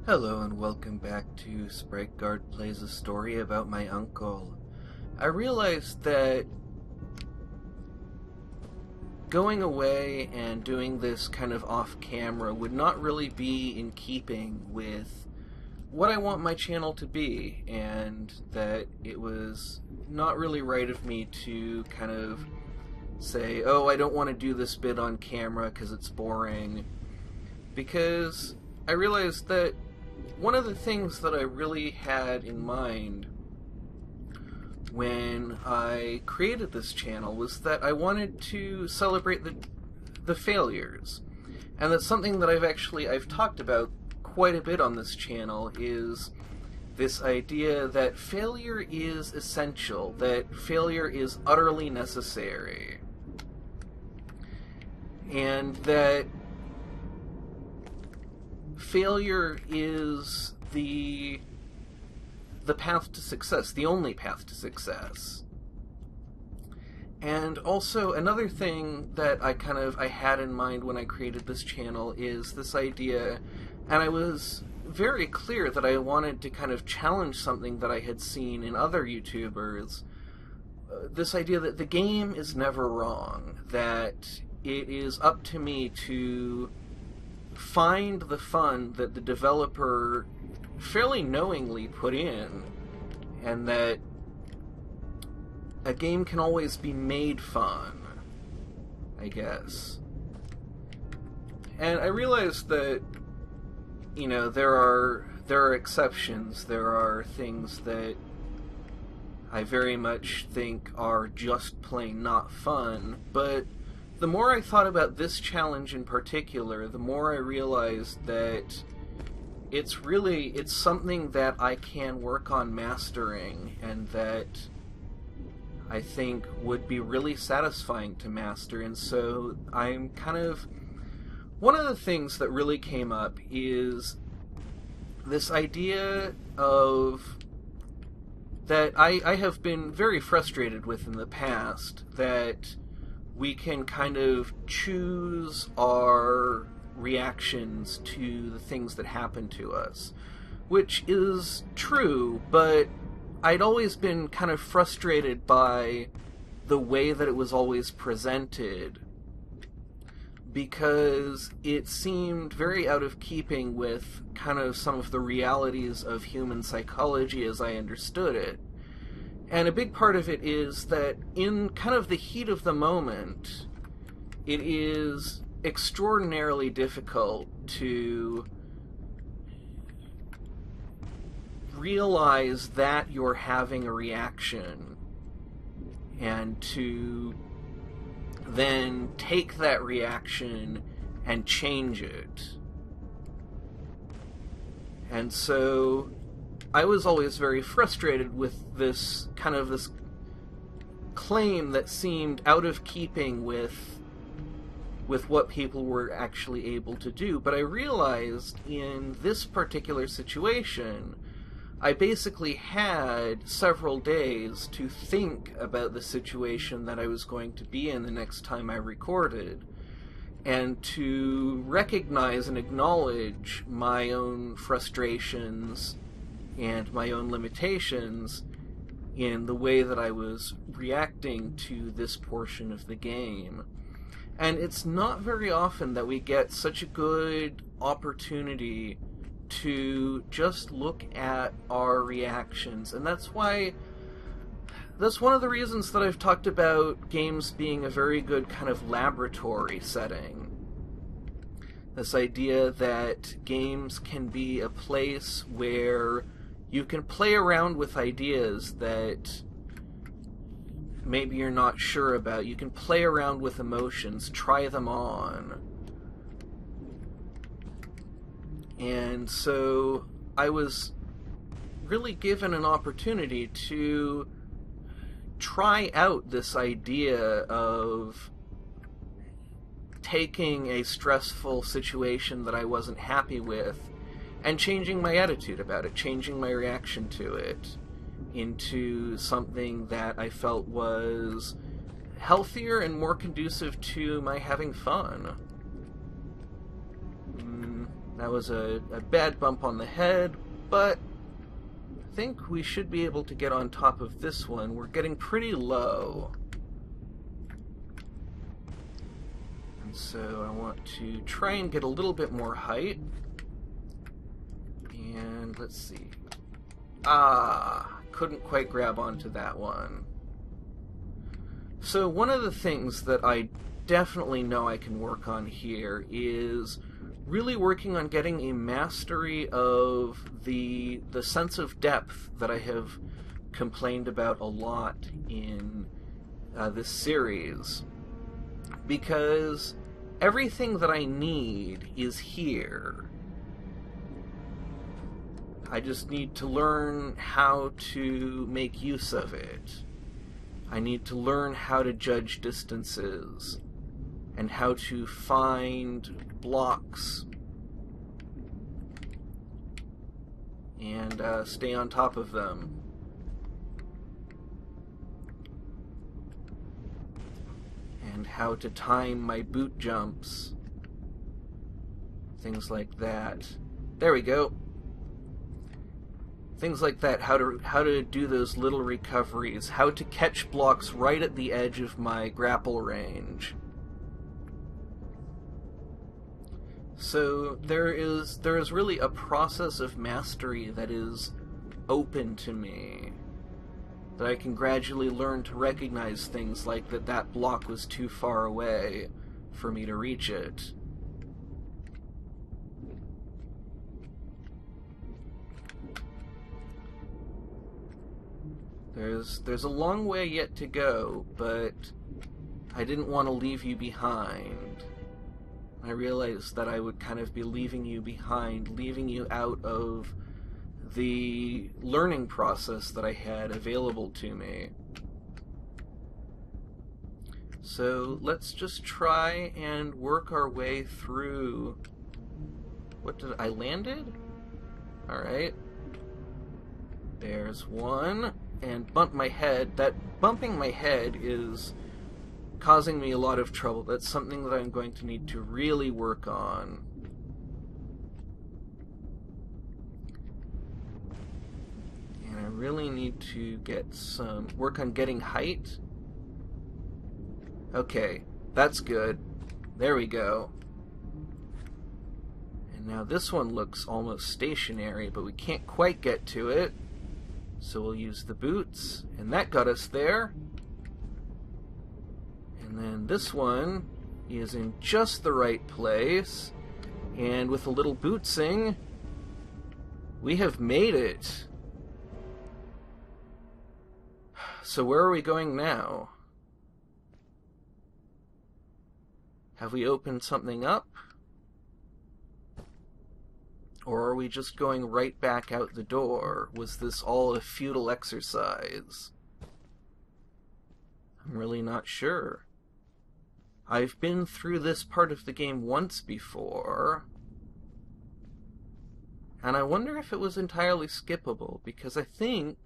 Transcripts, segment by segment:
Hello and welcome back to Sprite Guard Plays a Story about my uncle. I realized that going away and doing this kind of off-camera would not really be in keeping with what I want my channel to be, and that it was not really right of me to kind of say, oh, I don't want to do this bit on camera because it's boring, because I realized that one of the things that I really had in mind when I created this channel was that I wanted to celebrate the failures. And that's something that I've talked about quite a bit on this channel, is this idea that failure is essential, that failure is utterly necessary. And that failure is the path to success, the only path to success. And also another thing that I had in mind when I created this channel is this idea, and I was very clear that I wanted to kind of challenge something that I had seen in other YouTubers, this idea that the game is never wrong, that it is up to me to find the fun that the developer fairly knowingly put in, and that a game can always be made fun, I guess. And I realized that, you know, there are exceptions, there are things that I very much think are just plain not fun, but the more I thought about this challenge in particular, the more I realized that it's something that I can work on mastering, and that I think would be really satisfying to master. And so I'm one of the things that really came up is this idea of that I have been very frustrated with in the past, that we can kind of choose our reactions to the things that happen to us, which is true, but I'd always been kind of frustrated by the way that it was always presented, because it seemed very out of keeping with kind of some of the realities of human psychology as I understood it. And a big part of it is that in kind of the heat of the moment, it is extraordinarily difficult to realize that you're having a reaction, and to then take that reaction and change it. And so I was always very frustrated with this claim that seemed out of keeping with what people were actually able to do. But I realized in this particular situation, I basically had several days to think about the situation that I was going to be in the next time I recorded, and to recognize and acknowledge my own frustrations and my own limitations in the way that I was reacting to this portion of the game. And it's not very often that we get such a good opportunity to just look at our reactions, and that's one of the reasons that I've talked about games being a very good kind of laboratory setting. This idea that games can be a place where you can play around with ideas that maybe you're not sure about. You can play around with emotions, try them on. And so I was really given an opportunity to try out this idea of taking a stressful situation that I wasn't happy with and changing my attitude about it, changing my reaction to it into something that I felt was healthier and more conducive to my having fun. That was a bad bump on the head, but I think we should be able to get on top of this one. We're getting pretty low. And so I want to try and get a little bit more height. And let's see. Couldn't quite grab onto that one. So one of the things that I definitely know I can work on here is really working on getting a mastery of the sense of depth that I have complained about a lot in this series. Because everything that I need is here. I just need to learn how to make use of it. I need to learn how to judge distances and how to find blocks and stay on top of them. And how to time my boot jumps. Things like that. There we go. Things like that, how to do those little recoveries, how to catch blocks right at the edge of my grapple range. So there is really a process of mastery that is open to me, that I can gradually learn to recognize things like that block was too far away for me to reach it. There's a long way yet to go, but I didn't want to leave you behind. I realized that I would kind of be leaving you behind, leaving you out of the learning process that I had available to me. So let's just try and work our way through... What did I landed? Alright. There's one. And bump my head. That bumping my head is causing me a lot of trouble. That's something that I'm going to need to really work on. And I really need to get some work on getting height. Okay, that's good. There we go. And now this one looks almost stationary, but we can't quite get to it. So we'll use the boots, and that got us there. And then this one is in just the right place, and with a little bootsing, we have made it. So where are we going now? Have we opened something up? Or are we just going right back out the door? Was this all a futile exercise? I'm really not sure. I've been through this part of the game once before, and I wonder if it was entirely skippable, because I think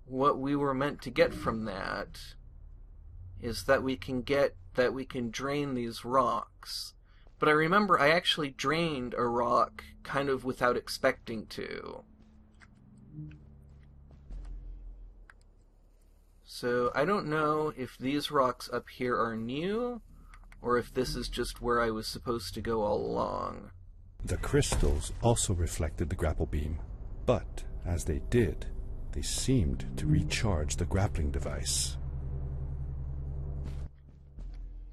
what we were meant to get from that is that we can drain these rocks. But I remember I actually drained a rock kind of without expecting to. So I don't know if these rocks up here are new, or if this is just where I was supposed to go all along. The crystals also reflected the grapple beam, but as they did, they seemed to recharge the grappling device.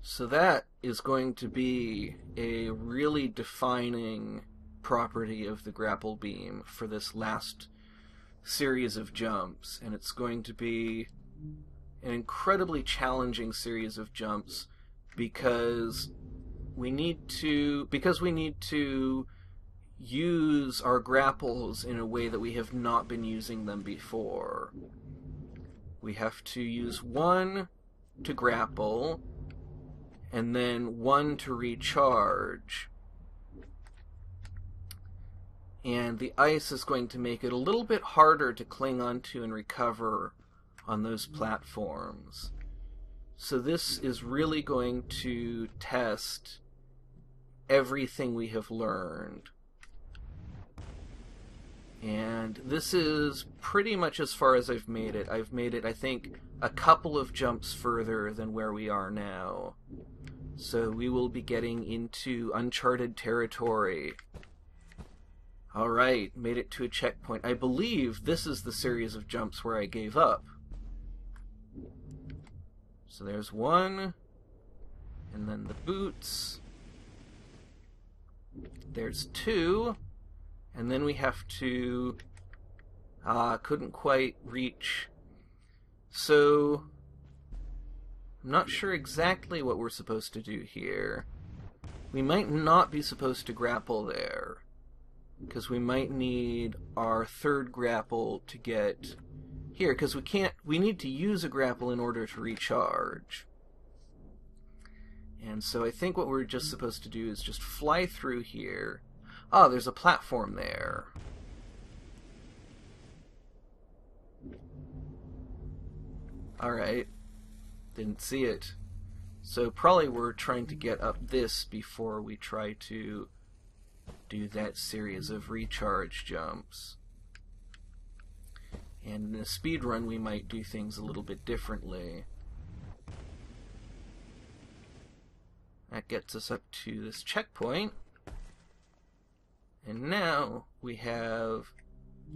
So that is going to be a really defining property of the grapple beam for this last series of jumps, and it's going to be an incredibly challenging series of jumps because we need to use our grapples in a way that we have not been using them before. We have to use one to grapple, and then one to recharge. And the ice is going to make it a little bit harder to cling onto and recover on those platforms. So this is really going to test everything we have learned. And this is pretty much as far as I've made it. I've made it, I think, a couple of jumps further than where we are now. So we will be getting into uncharted territory. Alright, made it to a checkpoint. I believe this is the series of jumps where I gave up. So there's one, and then the boots. There's two, and then we have to... couldn't quite reach. So, I'm not sure exactly what we're supposed to do here. We might not be supposed to grapple there, because we might need our third grapple to get here, because we need to use a grapple in order to recharge. And so I think what we're just supposed to do is just fly through here. Oh, there's a platform there. Alright. Didn't see it. So probably we're trying to get up this before we try to do that series of recharge jumps. And in a speed run we might do things a little bit differently. That gets us up to this checkpoint. And now we have,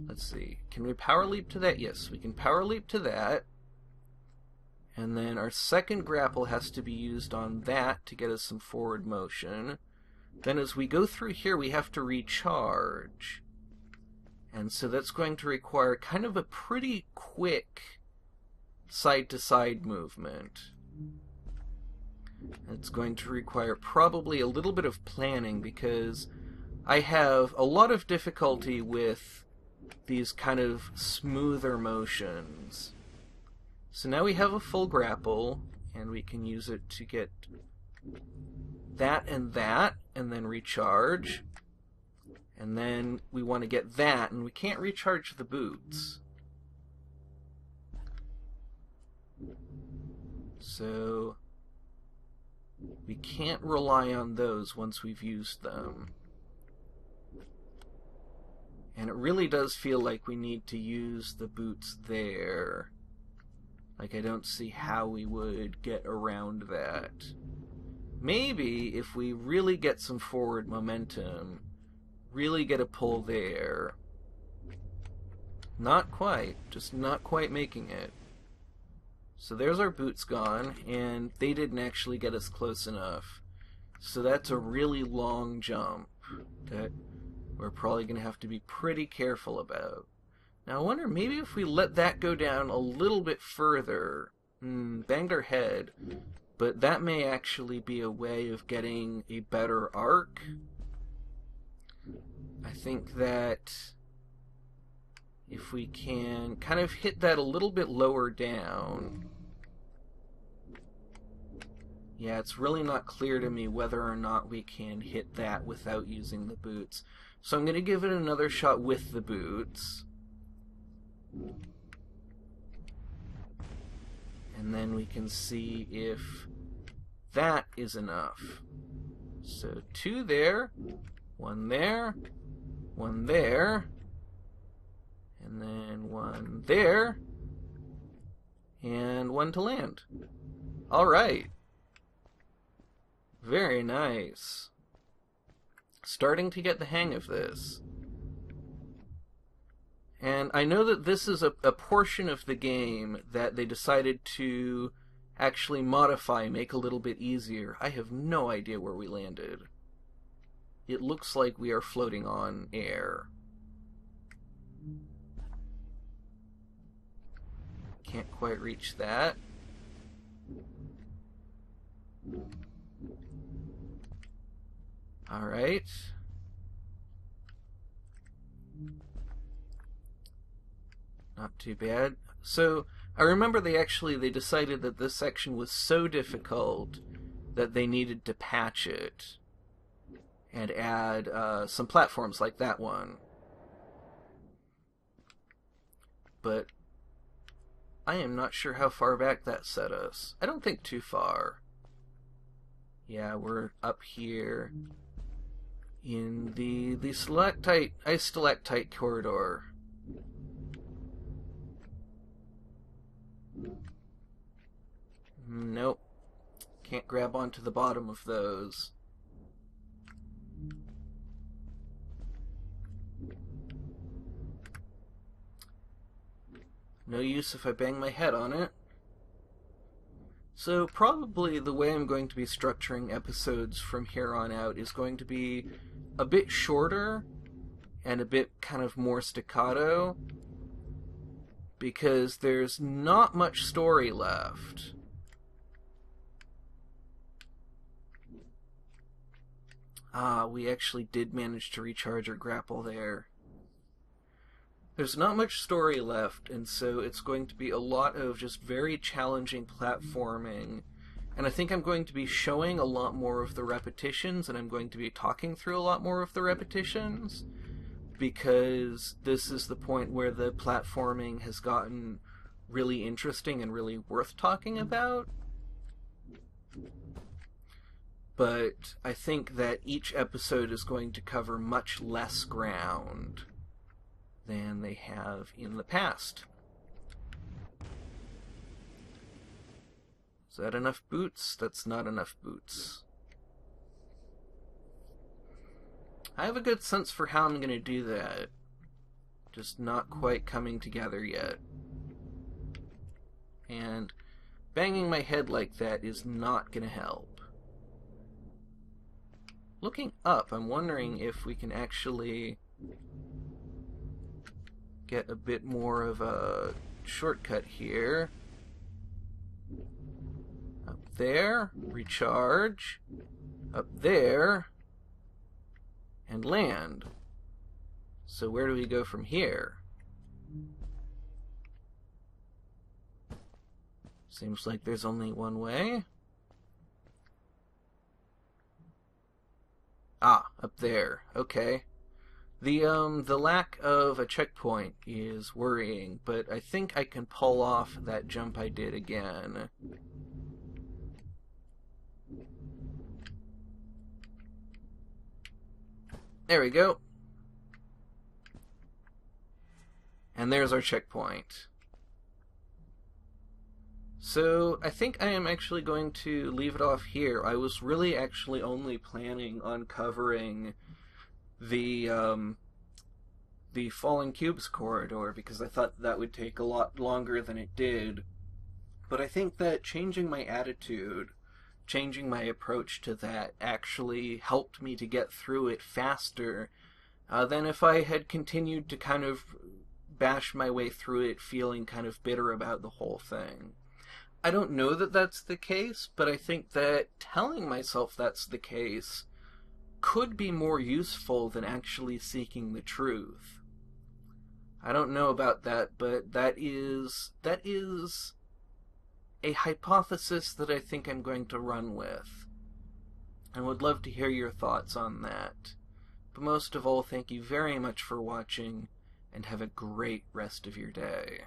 let's see, can we power leap to that? Yes, we can power leap to that. And then our second grapple has to be used on that to get us some forward motion. Then as we go through here, we have to recharge. And so that's going to require kind of a pretty quick side-to-side movement. It's going to require probably a little bit of planning, because I have a lot of difficulty with these kind of smoother motions. So now we have a full grapple, and we can use it to get that, and then recharge. And then we want to get that, and we can't recharge the boots. So we can't rely on those once we've used them. And it really does feel like we need to use the boots there. Like, I don't see how we would get around that. Maybe if we really get some forward momentum, really get a pull there. Not quite, just not quite making it. So there's our boots gone, and they didn't actually get us close enough. So that's a really long jump that we're probably going to have to be pretty careful about. Now I wonder, maybe if we let that go down a little bit further, banged our head, but that may actually be a way of getting a better arc. I think that if we can kind of hit that a little bit lower down. Yeah, it's really not clear to me whether or not we can hit that without using the boots. So I'm going to give it another shot with the boots. And then we can see if that is enough. So 2 there, 1 there, 1 there, and then 1 there, and 1 to land. Alright. Very nice. Starting to get the hang of this. And I know that this is a portion of the game that they decided to actually modify, make a little bit easier. I have no idea where we landed. It looks like we are floating on air. Can't quite reach that. Alright. Not too bad. So, I remember they decided that this section was so difficult that they needed to patch it and add some platforms like that one. But I am not sure how far back that set us. I don't think too far. Yeah, we're up here. in the stalactite corridor. Nope. Can't grab onto the bottom of those. No use if I bang my head on it. So probably the way I'm going to be structuring episodes from here on out is going to be a bit shorter and a bit kind of more staccato, because there's not much story left. We actually did manage to recharge our grapple there. There's not much story left, and so it's going to be a lot of just very challenging platforming. And I think I'm going to be showing a lot more of the repetitions, and I'm going to be talking through a lot more of the repetitions, because this is the point where the platforming has gotten really interesting and really worth talking about. But I think that each episode is going to cover much less ground than they have in the past. Is that enough boots? That's not enough boots. I have a good sense for how I'm going to do that. Just not quite coming together yet. And banging my head like that is not going to help. Looking up, I'm wondering if we can actually get a bit more of a shortcut here. Up there, recharge, up there, and land. So where do we go from here? Seems like there's only one way. Ah, up there. Okay. The lack of a checkpoint is worrying, but I think I can pull off that jump I did again. There we go. And there's our checkpoint. So I think I am actually going to leave it off here. I was really actually only planning on covering the Fallen Cubes corridor, because I thought that would take a lot longer than it did. But I think that changing my attitude, changing my approach to that, actually helped me to get through it faster than if I had continued to kind of bash my way through it feeling kind of bitter about the whole thing. I don't know that that's the case, but I think that telling myself that's the case could be more useful than actually seeking the truth. I don't know about that, but that is a hypothesis that I think I'm going to run with. I would love to hear your thoughts on that. But most of all, thank you very much for watching, and have a great rest of your day.